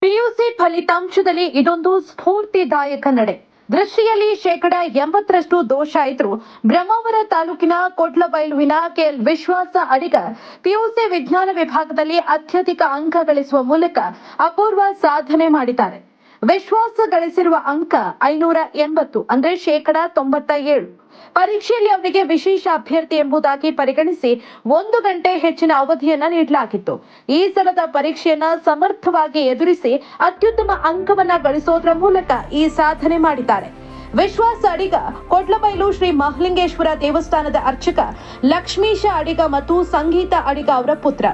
PUC ಫಲಿತಾಂಶದಲ್ಲಿ ಇದೊಂದು ಸ್ಫೂರ್ತಿದಾಯಕ ನಡೆ. ದೃಷ್ಟಿಯಲ್ಲಿ ಶೇಕಡ 80ರಷ್ಟು ದೋಷ ಇದ್ರೂ ಬ್ರಹ್ಮಾವರ ತಾಲೂಕಿನ ಕೋಟ್ಲಬೈಲುವಿನ ಕೆಎಲ್ ವಿಶ್ವಾಸ ಅಡಿಗ ಪಿಯುಸಿ ವಿಜ್ಞಾನ ವಿಭಾಗದಲ್ಲಿ ಅತ್ಯಧಿಕ ಅಂಕ ಗಳಿಸುವ ಮೂಲಕ ಅಪೂರ್ವ ಸಾಧನೆ ಮಾಡಿದ್ದಾರೆ. ವಿಶ್ವಾಸ ಗಳಿಸಿರುವ ಅಂಕ 580 ಅಂದ್ರೆ ಶೇಕಡ 97. ಪರೀಕ್ಷೆಯಲ್ಲಿ ಅವರಿಗೆ ವಿಶೇಷ ಅಭ್ಯರ್ಥಿ ಎಂಬುದಾಗಿ ಪರಿಗಣಿಸಿ 1 ಗಂಟೆ ಹೆಚ್ಚಿನ ಅವಧಿಯನ್ನ ನೀಡಲಾಗಿತ್ತು. ಈ ಸಲದ ಪರೀಕ್ಷೆಯನ್ನ ಸಮರ್ಥವಾಗಿ ಎದುರಿಸಿ ಅತ್ಯುತ್ತಮ ಅಂಕವನ್ನ ಗಳಿಸೋದ್ರ ಮೂಲಕ ಈ ಸಾಧನೆ ಮಾಡಿದ್ದಾರೆ. ವಿಶ್ವಾಸ ಅಡಿಗ ಕೊಟ್ಲಬೈಲು ಶ್ರೀ ಮಹಲಿಂಗೇಶ್ವರ ದೇವಸ್ಥಾನದ ಅರ್ಚಕ ಲಕ್ಷ್ಮೀಶ ಅಡಿಗ ಮತ್ತು ಸಂಗೀತ ಅಡಿಗ ಅವರ ಪುತ್ರ.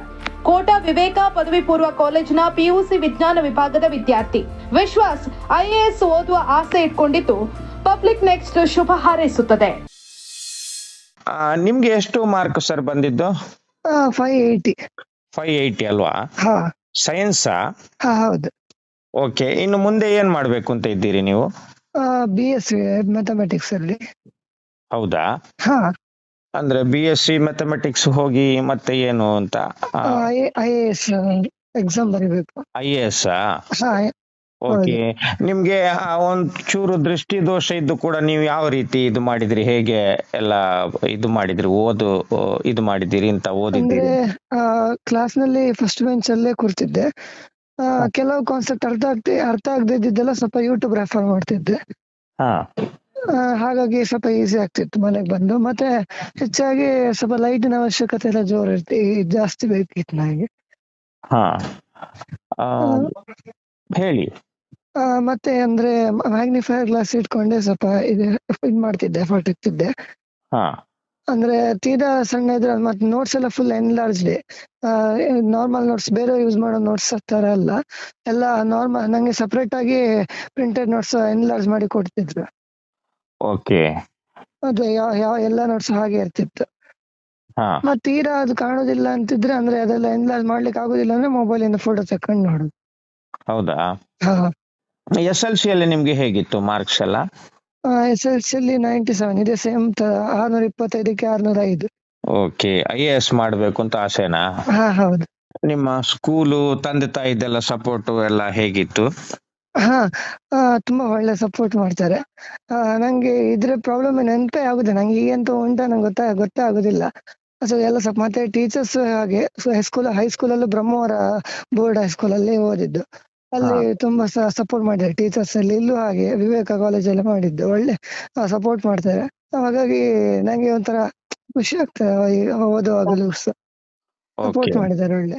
ಕೋಟ ವಿವೇಕ ಪದವಿ ಪೂರ್ವ ಕಾಲೇಜಿನ ಪಿಯುಸಿ ವಿಜ್ಞಾನ ವಿಭಾಗದ ವಿದ್ಯಾರ್ಥಿ. ವಿಶ್ವಾಸ್ ಐಎಎಸ್ ಓದುವ ಆಸೆ ಇಟ್ಕೊಂಡಿದ್ದು ಪಬ್ಲಿಕ್ ನೆಕ್ಸ್ಟ್ ಶುಭ ಹಾರೈಸುತ್ತದೆ. ನಿಮ್ಗೆ ಎಷ್ಟು ಮಾರ್ಕ್ ಸರ್ ಬಂದಿದ್ದು? 580 ಅಲ್ವಾ? ಸೈನ್ಸ್? ಹೌದು. ಓಕೆ, ಇನ್ನು ಮುಂದೆ ಏನ್ ಮಾಡ್ಬೇಕು ಅಂತ ಇದ್ದೀರಿ ನೀವು? BSc ಮ್ಯಾಥಮೆಟಿಕ್ಸ್ ಅಲ್ಲಿ. ಹೌದಾ? ಅಂದ್ರೆ BSc ಮ್ಯಾಥಮೆಟಿಕ್ಸ್ ಹೋಗಿ ಮತ್ತೆ ಏನು ಅಂತ? IAS ಎಕ್ಸಾಮ್ ಬರೀಬೇಕು. IAS? ಓಕೆ, ನಿಮ್ಗೆ ಒಂದ್ ಚೂರು ದೃಷ್ಟಿ ದೋಷ ಇದ್ದು ಕೂಡ ನೀವು ಯಾವ ರೀತಿ ಇದು ಮಾಡಿದ್ರಿ? ಹೇಗೆ ಎಲ್ಲ ಇದು ಮಾಡಿದ್ರಿ? ಇದು ಮಾಡಿದಿರಿ ಅಂತ ಓದಿದ್ದೀರಿ? ಕ್ಲಾಸ್ ನಲ್ಲಿ ಫಸ್ಟ್ ಬೆಂಚ್ ಅಲ್ಲೇ ಕೂರ್ತಿದ್ದೆ. ಕೆಲವು ಕಾನ್ಸೆಪ್ಟ್ ಅರ್ಥ ಆಗದಿದ್ದೆಲ್ಲ ಸ್ವಲ್ಪ ಯೂಟ್ಯೂಬ್ ರೆಫರ್ ಮಾಡ್ತಿದ್ದೆ. ಹಾಗಾಗಿ ಸ್ವಲ್ಪ ಈಸಿ ಆಗ್ತಿತ್ತು ಮನೆಗೆ ಬಂದು. ಮತ್ತೆ ಹೆಚ್ಚಾಗಿ ಸ್ವಲ್ಪ ಲೈಟಿನ ಅವಶ್ಯಕತೆ ಎಲ್ಲ ಜಾಸ್ತಿ ಬೇಕಿತ್ತು ನನಗೆ. ಹೇಳಿ. ಮತ್ತೆ ಅಂದ್ರೆ ಮ್ಯಾಗ್ನಿಫೈಯರ್ ಗ್ಲಾಸ್ ಇಟ್ಕೊಂಡೆ ಸ್ವಲ್ಪ ಇದ್ ಮಾಡ್ತಿದ್ದೆ, ಎಫರ್ಟ್ ಇಟ್ಟಿದ್ದೆ. ಅಂದ್ರೆ ತೀರಾ ಸಣ್ಣ ಇದ್ರೆ ಮತ್ತೆ ನೋಟ್ಸ್ ಎಲ್ಲ ಫುಲ್ ಎನ್ಲಾರ್ಜ್ಡ್. ನಾರ್ಮಲ್ ನೋಟ್ಸ್, ಬೇರೆ ಯೂಸ್ ಮಾಡೋ ನೋಟ್ಸ್ ತರ ಅಲ್ಲ, ಎಲ್ಲ ನಾರ್ಮಲ್. ನಂಗೆ ಸಪರೇಟ್ ಆಗಿ ಪ್ರಿಂಟೆಡ್ ನೋಟ್ಸ್ ಎನ್ಲಾರ್ಜ್ ಮಾಡಿ ಕೊಡ್ತಿದ್ರು. ಓಕೆ, ಅದೇ ಯಾವ ಎಲ್ಲ ನೋಟ್ಸ್ ಹಾಗೆ ಇರ್ತಿತ್ತು. ಮತ್ತೆ ತೀರಾ ಅದು ಕಾಣೋದಿಲ್ಲ ಅಂತಿದ್ರೆ, ಅಂದ್ರೆ ಅದೆಲ್ಲ ಎನ್ಲಾರ್ಜ್ ಮಾಡ್ಲಿಕ್ಕೆ ಆಗೋದಿಲ್ಲ ಅಂದ್ರೆ ಮೊಬೈಲ್ ಇಂದ ಫೋಟೋ ತಕೊಂಡ್ ನೋಡುದು. ಹೌದಾ? SLC ಅಲ್ಲಿ ನಿಮ್ಗೆ ಹೇಗಿತ್ತು ಮಾರ್ಕ್ಸ್ ಎಲ್ಲ? SLC ಅಲ್ಲಿ 97 ಇದೆ, ಸೇಮ್ 625ಕ್ಕೆ 605. ಓಕೆ, IAS ಮಾಡ್ಬೇಕು ಅಂತ ಆಸೆನಾ? ಹೌದು. ನಿಮ್ಮ ಸ್ಕೂಲು, ತಂದೆ ತಾಯಿದೆಲ್ಲ ಸಪೋರ್ಟ್ ಎಲ್ಲ ಹೇಗಿತ್ತು? ತುಂಬಾ ಒಳ್ಳೆ ಸಪೋರ್ಟ್ ಮಾಡ್ತಾರೆ. ನಂಗೆ ಇದ್ರ ಪ್ರಾಬ್ಲಮ್ ನೆನಪೇ ಆಗುದಿಲ್ಲ, ನಂಗೆ ಈಗಂತೂ ಉಂಟಾ ನಂಗೆ ಗೊತ್ತೇ ಆಗುದಿಲ್ಲ. ಎಲ್ಲ ಸ್ವಲ್ಪ ಮತ್ತೆ ಟೀಚರ್ಸ್ ಹಾಗೆ ಹೈಸ್ಕೂಲ್ ಅಲ್ಲೂ ಬ್ರಹ್ಮವರ ಬೋರ್ಡ್ ಹೈಸ್ಕೂಲ್ ಅಲ್ಲಿ ಓದಿದ್ದು. ಅಲ್ಲಿ ತುಂಬಾ ಸಪೋರ್ಟ್ ಮಾಡಿದ್ದಾರೆ ಟೀಚರ್ಸ್ ಅಲ್ಲಿ. ಇಲ್ಲೂ ಹಾಗೆ ವಿವೇಕ ಕಾಲೇಜಲ್ಲಿ ಮಾಡಿದ್ದು, ಒಳ್ಳೆ ಸಪೋರ್ಟ್ ಮಾಡ್ತಾರೆ. ಹಾಗಾಗಿ ನಂಗೆ ಒಂಥರ ಖುಷಿ ಆಗ್ತದೆ ಓದುವಾಗಲೂ ಸಪೋರ್ಟ್ ಮಾಡಿದ್ದಾರೆ ಒಳ್ಳೆ.